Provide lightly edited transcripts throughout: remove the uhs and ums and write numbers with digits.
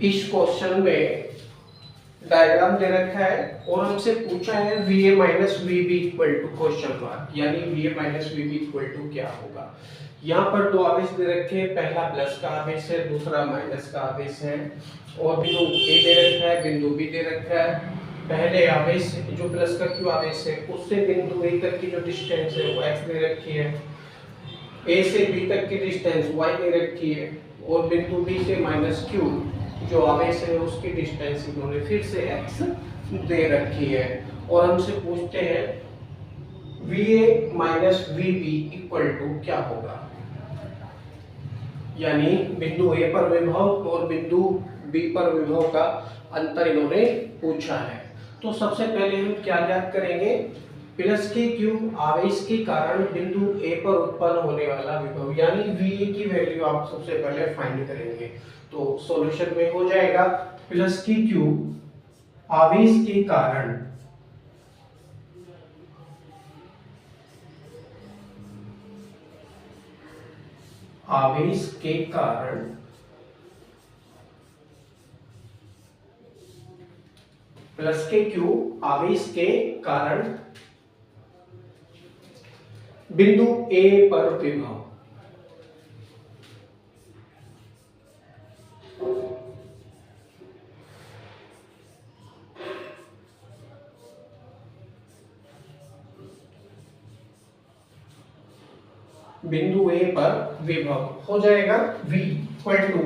इस क्वेश्चन में डायग्राम दे रखा है और हमसे पूछा है VA minus VB equal to question mark, यानी VA minus VB equal to क्या होगा। यहाँ पर दो आवेश दे रखे हैं, पहला प्लस का आवेश है, दूसरा माइनस का आवेश है, और बिंदु A दे रखा है, बिंदु B दे रखा है। पहले आवेश जो प्लस का Q आवेश है उससे बिंदु A तक की जो डिस्टेंस है वो x दे रखी है, A से B तक की डिस्टेंस y दे रखी है, और बिंदु B से माइनस Q जो आवेश है उसकी डिस्टेंस इन्होंने फिर से x दे रखी है। और हमसे पूछते हैं VA minus VB equal to क्या होगा, यानी बिंदु A पर विभव और बिंदु B पर विभव का अंतर इन्होंने पूछा है। तो सबसे पहले हम क्या ज्ञात करेंगे, प्लस के Q आवेश के कारण बिंदु A पर उत्पन्न होने वाला विभव, यानी VA की वैल्यू आप सबसे पहले फाइंड करेंगे। तो सॉल्यूशन में हो जाएगा प्लस की Q आवेश के कारण प्लस के Q आवेश के कारण बिंदु A पर विभव, बिंदु A पर विभव हो जाएगा V इक्वल टू,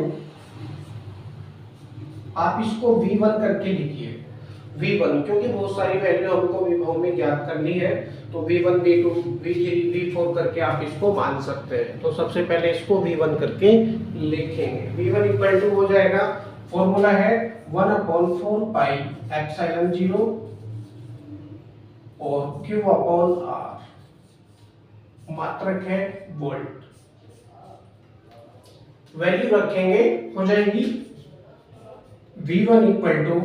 आप इसको V1 करके लिखिए, V1 क्योंकि बहुत सारी वैल्यू हमको विभव में ज्ञात करनी है, तो V1 V2 V3 V4 करके आप इसको मान सकते हैं। तो सबसे पहले इसको V1 करके लिखेंगे। V1 इक्वल टू हो जाएगा, फॉर्मूला है 1/4 पाई एप्सिलॉन 0 और Q/R, मात्रक है वोल्ट। वैल्यू रखेंगे, हो जाएगी V1 equal to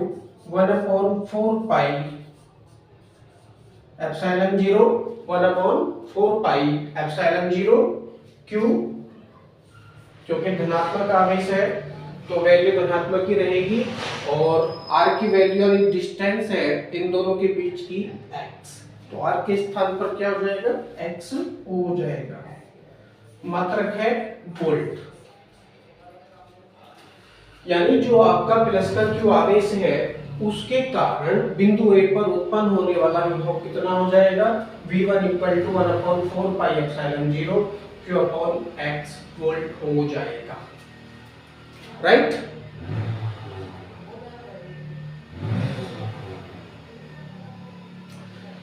1/4 pi epsilon 0 1/4 pi epsilon 0 Q, क्योंकि धनात्मक आवेश है तो वैल्यू धनात्मक ही रहेगी, और R की वैल्यू यानी डिस्टेंस है इन दोनों के बीच की x, तो R के स्थान पर क्या हो जाएगा, x हो जाएगा। मात्रक है वोल्ट, यानी जो आपका प्लस का Q आवेश है उसके कारण बिंदु A पर उत्पन्न होने वाला विभव कितना हो जाएगा, V1 equal to 1/4 pi epsilon 0 Q/x volt हो जाएगा, राइट।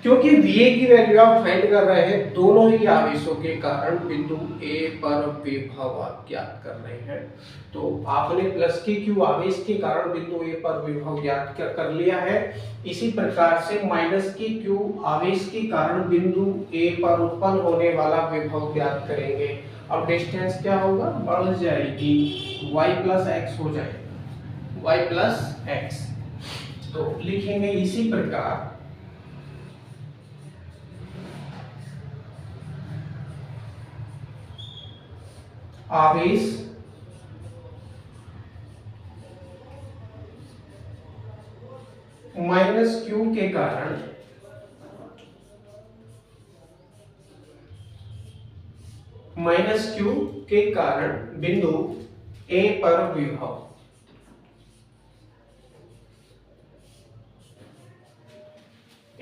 क्योंकि VA की वैल्यू आप फाइंड कर रहे हैं दोनों ही आवेशों के कारण बिंदु A पर विभव आप ज्ञात कर रहे हैं, तो आपने प्लस के Q आवेश के कारण बिंदु A पर विभव ज्ञात कर लिया है। इसी प्रकार से माइनस के Q आवेश के कारण बिंदु A पर उत्पन्न होने वाला विभव ज्ञात करेंगे। अब डिस्टेंस क्या होगा, बढ़ जाएगी, y प्लस एक्स हो जाएगा, y प्लस एक्स। तो लिखेंगे इसी प्रकार आवेश माइनस Q के कारण बिंदु A पर विभव, A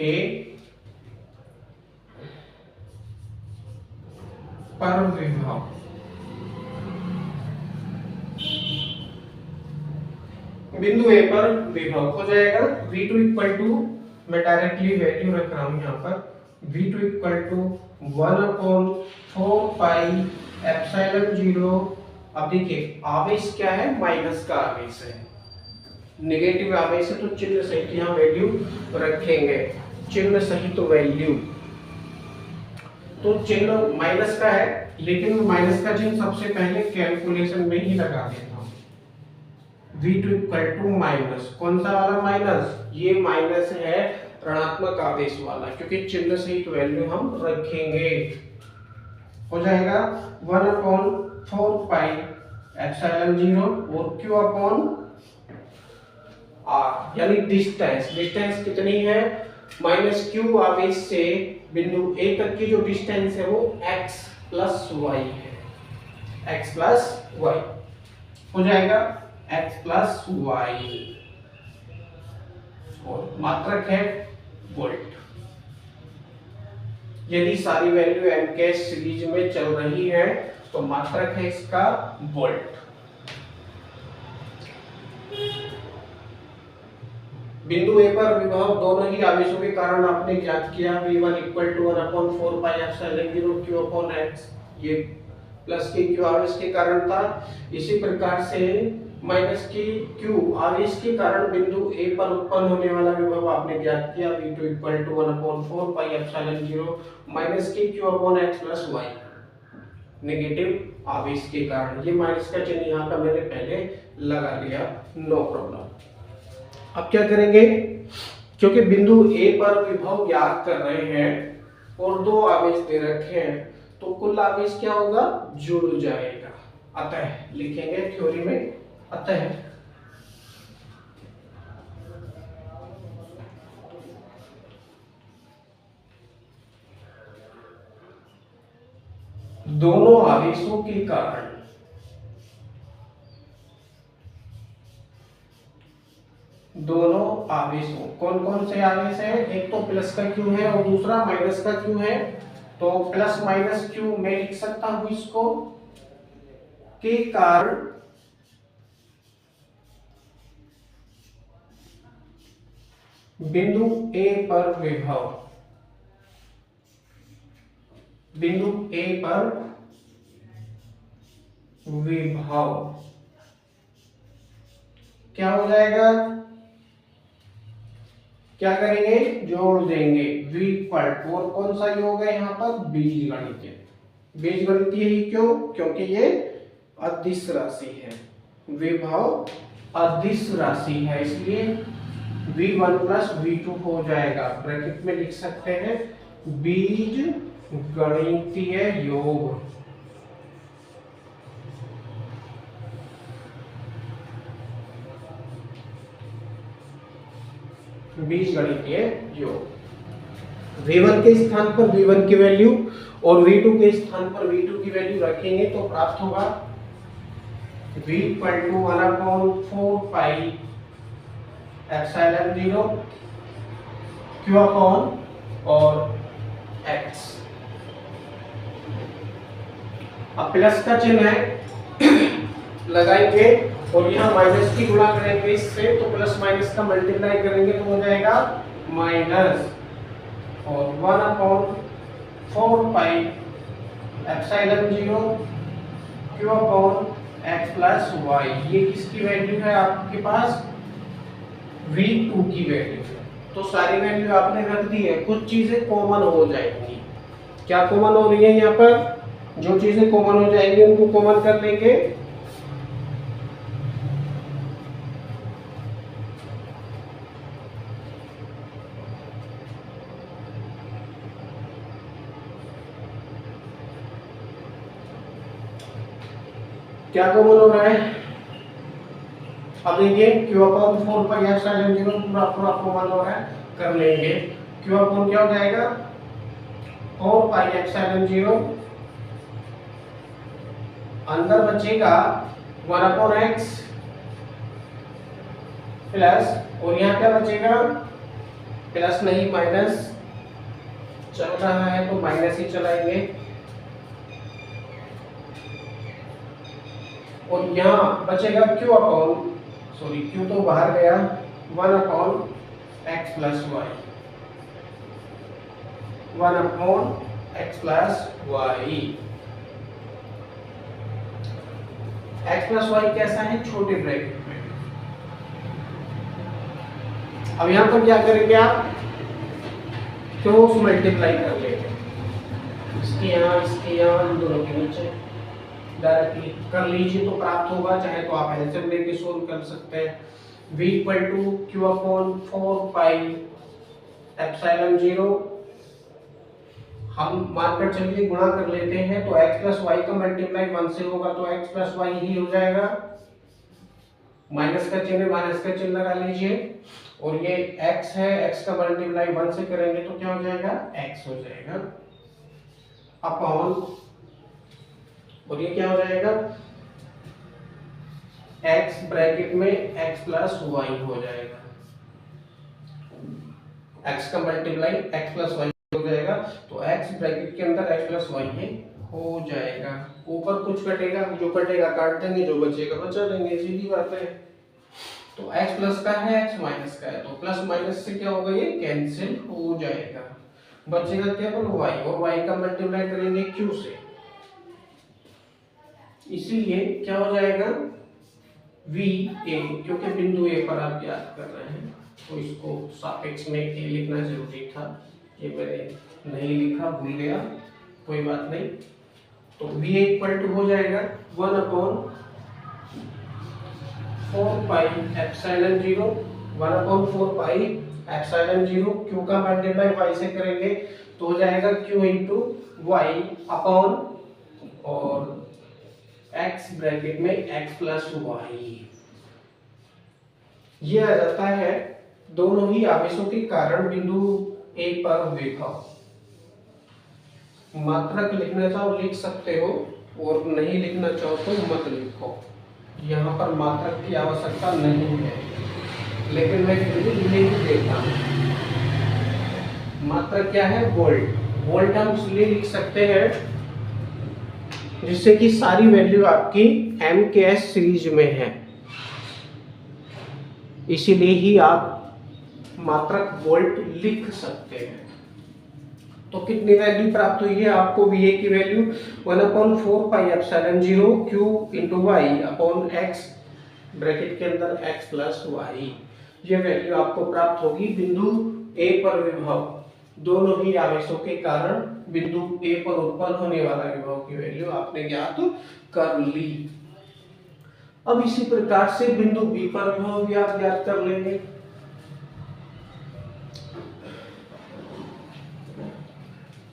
पर विभव बिंदु A पर विभव हो जाएगा V2 इक्वल टू, मैं डायरेक्टली वैल्यू रख रहा हूं यहाँ पर, V2 equal to 1/4 pi epsilon 0। अब देखिए आवेश क्या है, माइनस का आवेश है, नेगेटिव आवेश है तो चिन्ह सहित यहाँ वैल्यू रखेंगे, चिन्ह सहित वैल्यू, तो चिन्ह माइनस का है लेकिन माइनस का चिन्ह सबसे पहले कैलकुलेशन में ही लगा देता हूँ। V2 इक्वल टू माइनस, कौन सा वाला माइनस, ये माइनस है ऋणात्मक आवेश वाला, क्योंकि चिन्ह सहित वैल्यू हम रखेंगे, हो जाएगा 1/4 पाई एप्सिलॉन 0 और Q/R r यानी डिस्टेंस। डिस्टेंस कितनी है? माइनस क्यू आवेश से बिंदु A तक की जो डिस्टेंस है वो x प्लस वाई है। x प्लस वाई हो जाएगा x प्लस वाई और मात्रक है वोल्ट। यदि सारी वैल्यू m के सीरीज में चल रही है तो मात्रक है इसका वोल्ट। बिंदु A पर विभव दोनों ही आवेशों के कारण आपने ज्ञात किया v1 equal to 1/4 pi epsilon 0 q upon x। ये प्लस के q आवेश के कारण था। इसी प्रकार से माइनस की q आवेश के कारण बिंदु A पर उत्पन्न होने वाला विभव आपने ज्ञात किया v2 equal to 1/4 pi epsilon 0 minus की q upon x plus y। Negative आवेश के कारण ये माइनस का चिन्ह यहाँ का मैंने पहले लगा लिया, नो प्रॉब्लम। अब क्या करेंगे, क्योंकि बिंदु A पर विभव ज्ञात कर रहे हैं और दो आवेश दे रखे हैं तो कुल आवेश क्या होगा? जुड़ जाएगा। अतः लिखेंगे थ्योरी में, अतः दोनों आवेशों के कारण दोनों आवेशों, कौन कौन से आवेश हैं? एक तो प्लस का क्यू है और दूसरा माइनस का क्यू है। तो प्लस माइनस क्यू मैं लिख सकता हूं इसको के कारण बिंदु A पर विभव, बिंदु A पर विभव क्या हो जाएगा? क्या करेंगे? जोड़ देंगे v इक्वल और कौन सा योग है यहाँ पर? बीजगणितीय। बीजगणितीय ही क्यों? क्योंकि ये अदिश राशि है, विभव अदिश राशि है, इसलिए v1 प्लस v2 हो जाएगा। ब्रैकेट में लिख सकते हैं बीज गणितीय योग। बीजगणितीय योग। v1 के स्थान पर v1 की वैल्यू और v2 के स्थान पर v2 की वैल्यू रखेंगे तो प्राप्त होगा v equal to 1/4 pi epsilon 0 q upon और x। अब प्लस का चिन्ह है लगाएंगे और यहाँ माइनस की गुणा करेंगे इससे, तो प्लस माइनस का मल्टीप्लाई करेंगे तो हो जाएगा माइनस और 1/4 pi epsilon 0 q upon x plus y। ये किसकी वैल्यू है आपके पास? v2 की वैल्यू है। तो सारी वैल्यू आपने रख दी है, कुछ चीजें कॉमन हो जाएंगी। क्या कॉमन हो रही है यहाँ पर? जो चीजें कॉमन हो जाएंगी उनको कॉमन कर लेंगे। क्या कॉमन हो रहा है? अब देखिए q अपॉन 4 पाई एप्सिलॉन 0 पूरा कॉमन हो रहा है, कर लेंगे। q अपॉन क्या हो जाएगा? 4 पाई एप्सिलॉन 0, अंदर बचेगा 1/x प्लस, और यहाँ क्या बचेगा? प्लस नहीं माइनस चल रहा है तो माइनस ही चलाएंगे, और यहाँ बचेगा q अपॉन, सॉरी q तो बाहर गया, 1/x plus y, 1/x plus y। x plus y कैसा है? छोटे ब्रैकेट में। अब यहाँ पर क्या करेंगे आप? क्रॉस मल्टीप्लाई कर लेंगे, इसके यहाँ दोनों के नीचे डायरेक्टली कर लीजिए तो प्राप्त होगा, चाहे तो आप एलसीएम लेके सोल्व कर सकते हैं। v equal to q upon 4 pi epsilon 0, हम मानकर चलिए गुणा कर लेते हैं तो x प्लस y का मल्टीप्लाई 1 से होगा तो x प्लस y ही हो जाएगा, माइनस का चिन्ह, माइनस का चिन्ह लगा लीजिए, और ये x है, x का मल्टीप्लाई 1 से करेंगे तो क्या हो जाएगा, x हो जाएगा अपॉन, और ये क्या हो जाएगा, x ब्रैकेट में x प्लस वाई हो जाएगा, x का मल्टीप्लाई x प्लस वाई हो जाएगा, तो x ब्रैकेट के अंदर x प्लस वाई है हो जाएगा। ऊपर कुछ कटेगा, जो कटेगा काट देंगे, जो बचेगा बचा लेंगे, सीधी बात है। तो x प्लस का है, x माइनस का है, तो प्लस माइनस से क्या होगा, ये कैंसिल हो जाएगा, बचेगा केवल y, और y का मल्टीप्लाई करेंगे q से, इसीलिए क्या हो जाएगा v a, क्योंकि बिंदु a पर आप याद कर रहे हैं तो इसको सापेक्ष में a लिखना जरूरी था, ये मैंने नहीं लिखा, भूल गया, कोई बात नहीं। तो v इक्वल टू हो जाएगा 1 upon 4 pi epsilon 0, 1 upon 4 pi epsilon 0, q का मल्टीप्लाई y से करेंगे तो हो जाएगा q इंटू वाई अपॉन, और x ब्रैकेट में x प्लस वाई। ये आ जाता है दोनों ही आवेशों के कारण बिंदु A पर विभव। मात्रक लिखना चाहो लिख सकते हो, और नहीं लिखना चाहो तो मत लिखो, यहाँ पर मात्रक की आवश्यकता नहीं है, लेकिन मैं फिर भी लिख देता हूँ। मात्रक क्या है, वोल्ट। वोल्ट हम इसलिए लिख सकते हैं जिससे कि सारी वैल्यू आपकी MKS सीरीज में है, इसीलिए ही आप मात्रक वोल्ट लिख सकते हैं। तो कितनी वैल्यू प्राप्त हुई है आपको, VA की value 1/4 pi epsilon 0 Q into Y upon x bracket के अंदर x प्लस वाई। ये वैल्यू आपको प्राप्त होगी बिंदु A पर विभव, दोनों ही आवेशों के कारण बिंदु A पर उत्पन्न होने वाला विभव की वैल्यू आपने ज्ञात कर ली। अब इसी प्रकार से बिंदु B पर विभव भी आप ज्ञात कर लेंगे।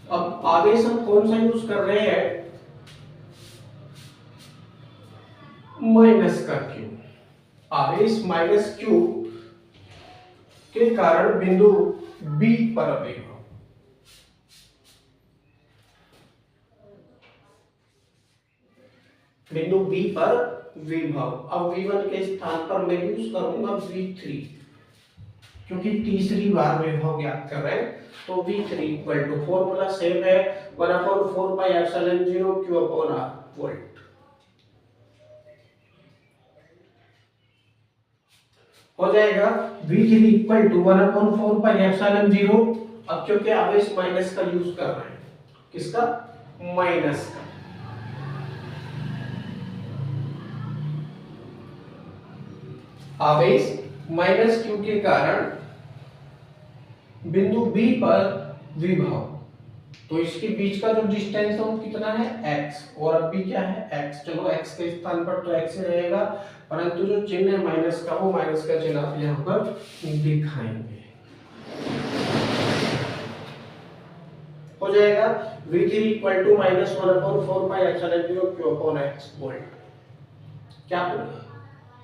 अब आवेश हम कौन सा यूज कर रहे हैं, माइनस का Q। आवेश माइनस Q के कारण बिंदु B पर विभव, बिंदु B पर विभव। अब V1 के स्थान पर मैं यूज करूंगा V3, क्योंकि तीसरी बार विभव ज्ञात कर रहे हैं। तो V3 equal to formula same है, 1/4 pi epsilon 0 Q upon R volt. हो जाएगा V3 equal to 1/4 pi epsilon 0। अब क्योंकि आवेश माइनस का यूज कर रहे हैं, किसका, माइनस का, आवेश माइनस Q के कारण बिंदु B पर विभव, तो इसके बीच का जो डिस्टेंस है वो कितना है, x, और अब भी क्या है, x। चलो x के स्थान पर तो x ही रहेगा, परंतु जो चिन्ह है माइनस का, वो माइनस का चिन्ह आप यहाँ पर दिखाएंगे। हो जाएगा V3 equal to -1/4 pi epsilon 0 Q upon x volt. क्या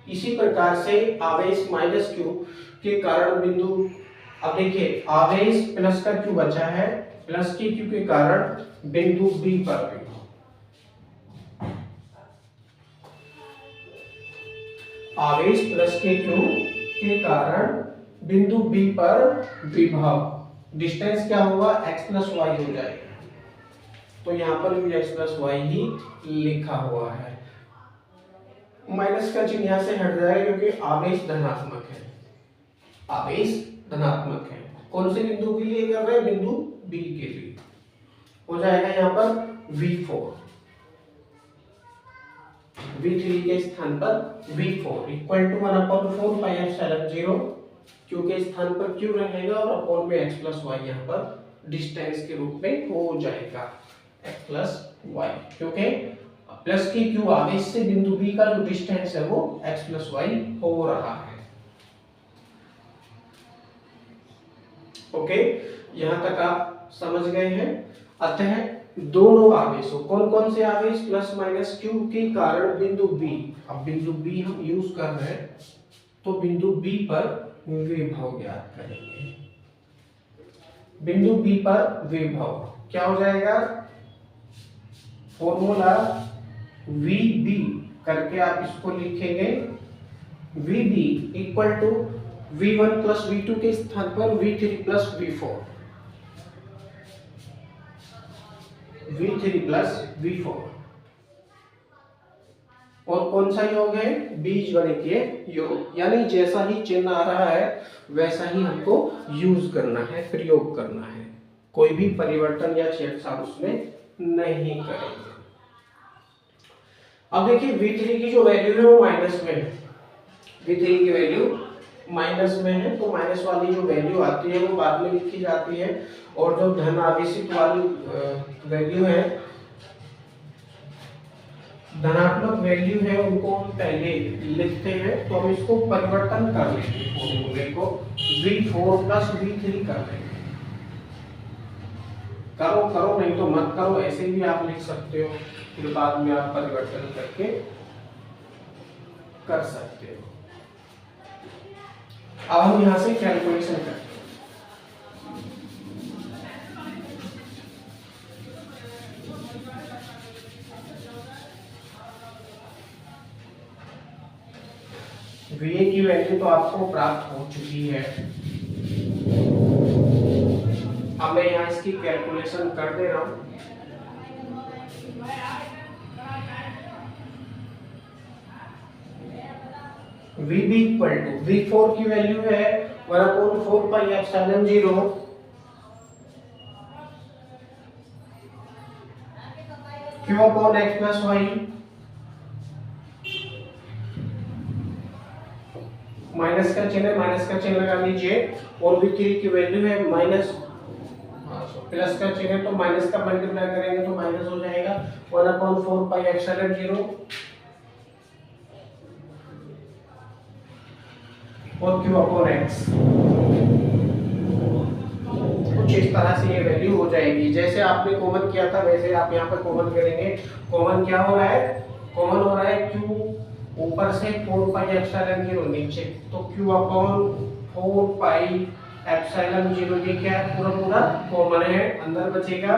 इसी प्रकार से आवेश माइनस Q के कारण बिंदु, अब देखिए आवेश प्लस का Q बचा है, प्लस के Q के कारण बिंदु B पर विभव, आवेश प्लस के Q के कारण बिंदु B पर विभव, डिस्टेंस क्या होगा, x प्लस वाई हो जाएगा, तो यहाँ पर भी x प्लस वाई ही लिखा हुआ है। माइनस का चिन्ह यहाँ से हट जाएगा क्योंकि आवेश धनात्मक है, आवेश धनात्मक है। कौन से बिंदु के लिए कर रहे हैं, बिंदु B के लिए। हो जाएगा यहाँ पर V4, V3 के स्थान पर V4 equal to 1/4 pi epsilon 0 Q के स्थान पर Q रहेगा, और अपॉन में x प्लस वाई यहाँ पर डिस्टेंस के रूप में हो जाएगा x प्लस वाई, क्योंकि प्लस की Q आवेश से बिंदु B का जो डिस्टेंस है वो x प्लस वाई हो रहा है। ओके, यहाँ तक आप समझ गए हैं। अतः दोनों आवेशों, कौन कौन से आवेश प्लस माइनस क्यू के कारण बिंदु बी, अब बिंदु बी हम यूज कर रहे हैं तो बिंदु बी पर विभव ज्ञात करेंगे। बिंदु बी पर विभव क्या हो जाएगा, फॉर्मूला वी बी करके आप इसको लिखेंगे, V B equal to V1 plus V2 के स्थान पर V3 plus V4, V3 plus V4। और कौन सा योग है, बीजगणितीय योग, यानी जैसा ही चिन्ह आ रहा है वैसा ही हमको यूज करना है, प्रयोग करना है, कोई भी परिवर्तन या छेड़छाड़ उसमें नहीं करेंगे। अब देखिए V3 की जो वैल्यू है वो माइनस में है, V3 की वैल्यू माइनस में है, तो माइनस वाली जो वैल्यू आती है वो बाद में लिखी जाती है, और जो धन आवेशित वाली वैल्यू है, धनात्मक वैल्यू है, उनको हम पहले लिखते हैं। तो हम इसको परिवर्तन कर लेंगे, फॉर्मूले को V4 प्लस V3 कर लेंगे। करो करो नहीं तो मत करो, ऐसे भी आप लिख सकते हो, फिर बाद में आप परिवर्तन करके कर सकते हो। अब हम यहां से कैलकुलेशन करते हैं। VA की वैल्यू तो आपको प्राप्त हो चुकी है। अब मैं यहाँ इसकी कैलकुलेशन कर दे रहा हूं। VB इक्वल टू V4 की वैल्यू है 1/4 pi epsilon 0 Q upon x plus Y, minus का चिन्ह है, माइनस का चिन्ह लगा लीजिए, और V3 की वैल्यू है माइनस, प्लस का चिन्ह है तो माइनस का मल्टीप्लाई करेंगे तो माइनस हो जाएगा 1/4 पाई एप्सिलॉन 0 और Q अपॉन x। कुछ इस तरह से ये वैल्यू हो जाएगी। जैसे आपने कॉमन किया था वैसे आप यहाँ पर कॉमन करेंगे। कॉमन क्या हो रहा है, कॉमन हो रहा है Q ऊपर से 4 पाई एप्सिलॉन 0 नीचे, तो Q अपॉन 4 पाई एप्सिलॉन 0 ये क्या है, पूरा पूरा कॉमन है। अंदर बचेगा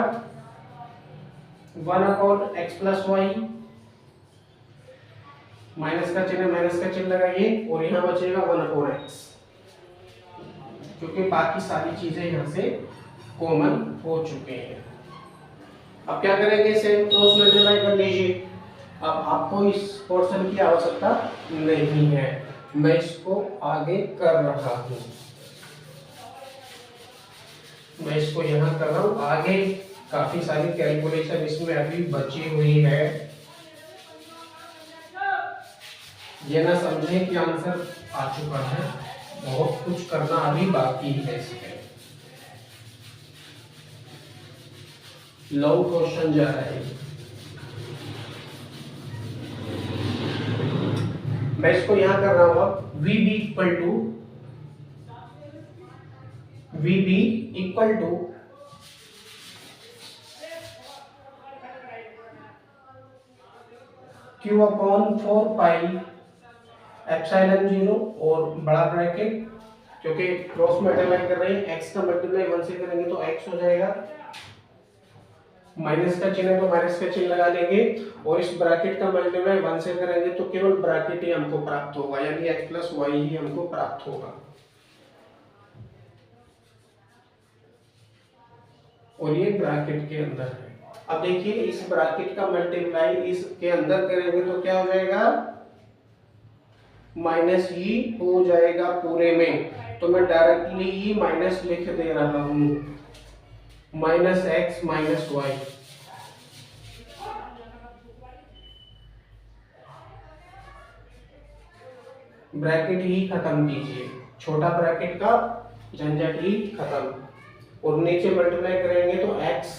1 upon x plus Y, minus का चिन्ह लगाइए, और यहाँ बचेगा 1 अपॉन x, क्योंकि बाकी सारी चीजें यहाँ से कॉमन हो चुके हैं। अब क्या करेंगे, सेम क्रॉस मल्टीप्लाई कर लीजिए। अब आपको इस पोर्शन की आवश्यकता नहीं है, मैं इसको आगे कर रहा हूं, मैं इसको यहाँ कर रहा हूं। आगे काफी सारी कैलकुलेशन इसमें अभी बची हुई है, ये ना समझे कि आंसर आ चुका है, बहुत कुछ करना अभी बाकी है इसमें। लॉन्ग क्वेश्चन जा रहा है, मैं इसको यहां कर रहा हूं। अब VB equal to Q upon 4 pi epsilon 0 और बड़ा ब्रैकेट, क्योंकि क्रॉस मल्टीप्लाई कर रहे हैं, x का मल्टीप्लाई 1 से करेंगे तो x हो जाएगा, माइनस का चिन्ह है तो माइनस का चिन्ह लगा लेंगे, और इस ब्रैकेट का मल्टीप्लाई 1 से करेंगे तो केवल ब्रैकेट ही हमको प्राप्त होगा, यानी x प्लस वाई ही हमको प्राप्त होगा। और ये ब्रैकेट के अंदर है। अब देखिए इस ब्रैकेट का मल्टीप्लाई इसके अंदर करेंगे तो क्या हो जाएगा, माइनस ही हो जाएगा पूरे में, तो मैं डायरेक्टली ही माइनस लिख दे रहा हूं, minus x minus y. Bracket ही खत्म कीजिए, छोटा ब्रैकेट का झंझट ही खत्म, और नीचे मल्टीप्लाई करेंगे तो x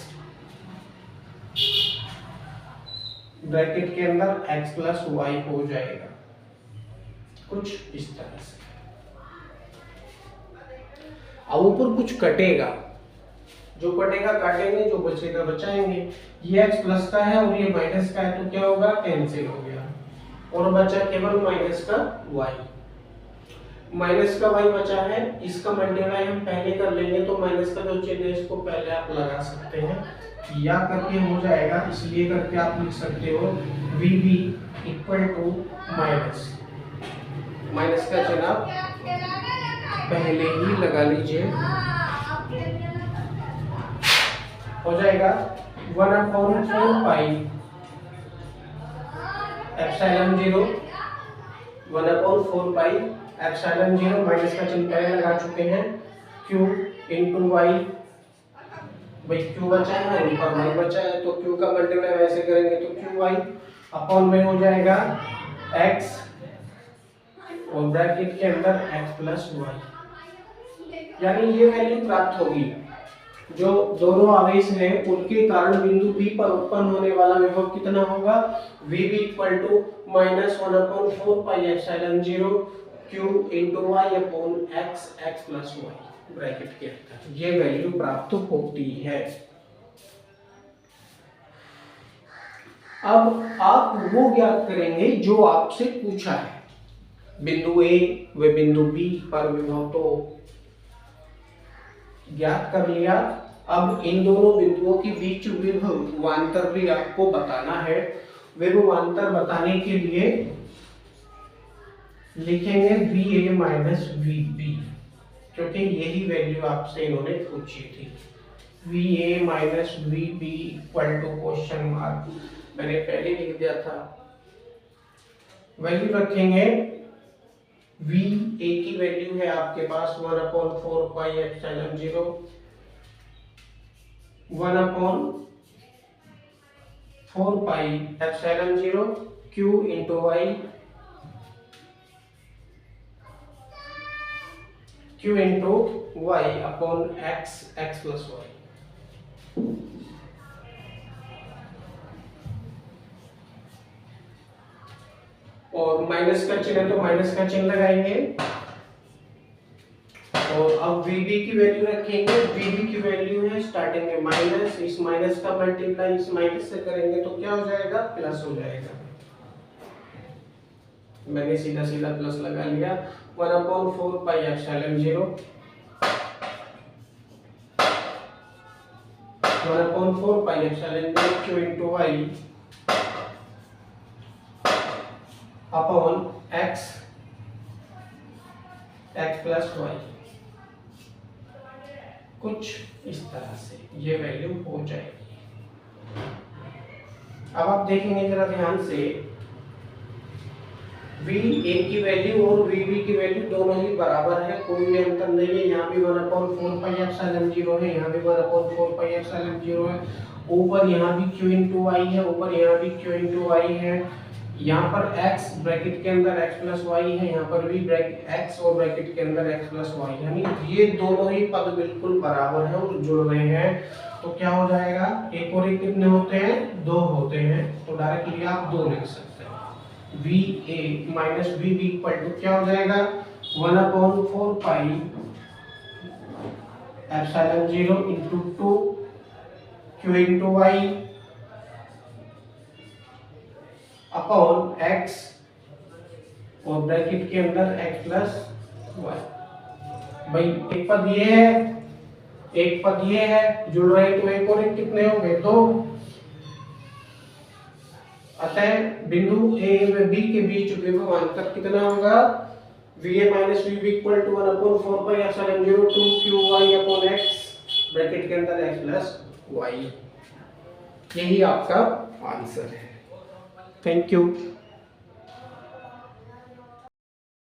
ब्रैकेट के अंदर x प्लस वाई हो जाएगा, कुछ इस तरह से। अब ऊपर कुछ कटेगा, जो कटेगा काटेंगे, जो बचेगा बचाएंगे। ये x प्लस का है और ये माइनस का है, तो क्या होगा, कैंसिल हो गया और बचा केवल माइनस का y। माइनस का y बचा है, इसका मल्टीप्लाई हम पहले कर लेंगे, तो माइनस का जो चिन्ह है इसको पहले आप लगा सकते हैं, या करके हो जाएगा, इसलिए करके आप लिख सकते हो vb equal to minus, minus का चिन्ह आप पहले ही लगा लीजिए, हो जाएगा 1/4 pi epsilon 0, 1/4 pi epsilon 0, minus का चिन्ह पहले लगा चुके हैं, q इंटू वाई, भाई q बचा है और ऊपर y बचा है, तो q का मल्टीप्लाई वैसे करेंगे तो qy अपॉन में हो जाएगा x और ब्रैकेट के अंदर x प्लस y, यानी ये वैल्यू प्राप्त होगी। जो दोनों आवेश हैं उनके कारण बिंदु P पर उत्पन्न होने वाला विभव कितना होगा, Vb equal to minus 1/4 pi epsilon 0 q into Y upon x plus Y bracket के अंदर, ये वैल्यू प्राप्त होती है। अब आप वो ज्ञात करेंगे जो आपसे पूछा है, बिंदु A व बिंदु B पर विभव तो ज्ञात कर लिया, अब इन दोनों बिंदुओं के बीच विभवांतर भी आपको बताना है। विभवांतर बताने के लिए लिखेंगे VA माइनस VB, क्योंकि यही वैल्यू आपसे इन्होंने पूछी थी। VA minus VB equal to question mark, मैंने पहले लिख दिया था। वैल्यू रखेंगे, VA की वैल्यू है आपके पास 1/4 pi epsilon 0, 1/4 pi epsilon 0 q into Y, q into Y upon x plus Y. और माइनस का चिन्ह है तो माइनस का चिन्ह लगाएंगे, और अब VB की वैल्यू रखेंगे। VB की वैल्यू है स्टार्टिंग में माइनस, इस माइनस का मल्टीप्लाई इस माइनस से करेंगे तो क्या हो जाएगा, प्लस हो जाएगा। मैंने सीधा सीधा प्लस लगा लिया। 1/4 pi epsilon 0, 1/4 pi epsilon 0 q into Y upon x plus Y, कुछ इस तरह से ये वैल्यू हो जाएगी। अब आप देखेंगे जरा ध्यान से, VA की वैल्यू और VB की वैल्यू दोनों ही बराबर है, कोई भी अंतर नहीं है। यहाँ भी 1/4 पाई एप्सिलॉन 0 है, यहाँ भी 1/4 पाई एप्सिलॉन 0 है, ऊपर यहाँ भी q इंटू वाई है, ऊपर यहाँ भी q इंटू वाई है, यहाँ पर x ब्रैकेट के अंदर x प्लस वाई है, यहाँ पर भी x और ब्रैकेट के अंदर x प्लस वाई, यानी ये दोनों ही पद बिल्कुल बराबर हैं और जुड़ रहे हैं, तो क्या हो जाएगा, एक और एक कितने होते हैं, 2 होते हैं, तो डायरेक्टली आप 2 लिख सकते हैं। VA minus VB equal to क्या हो जाएगा, 1/4 pi epsilon 0 into 2 q into Y upon x और ब्रैकेट के अंदर x प्लस वाई। भाई एक पद ये है, एक पद ये है, जुड़ रहे तो एक और एक कितने हो गए, 2। अतः बिंदु A व B के बीच विभवांतर कितना होगा, VA minus VB equal to 1/4 pi epsilon 0 2 QY upon x bracket के अंदर x प्लस वाई। यही आपका आंसर है। Thank you.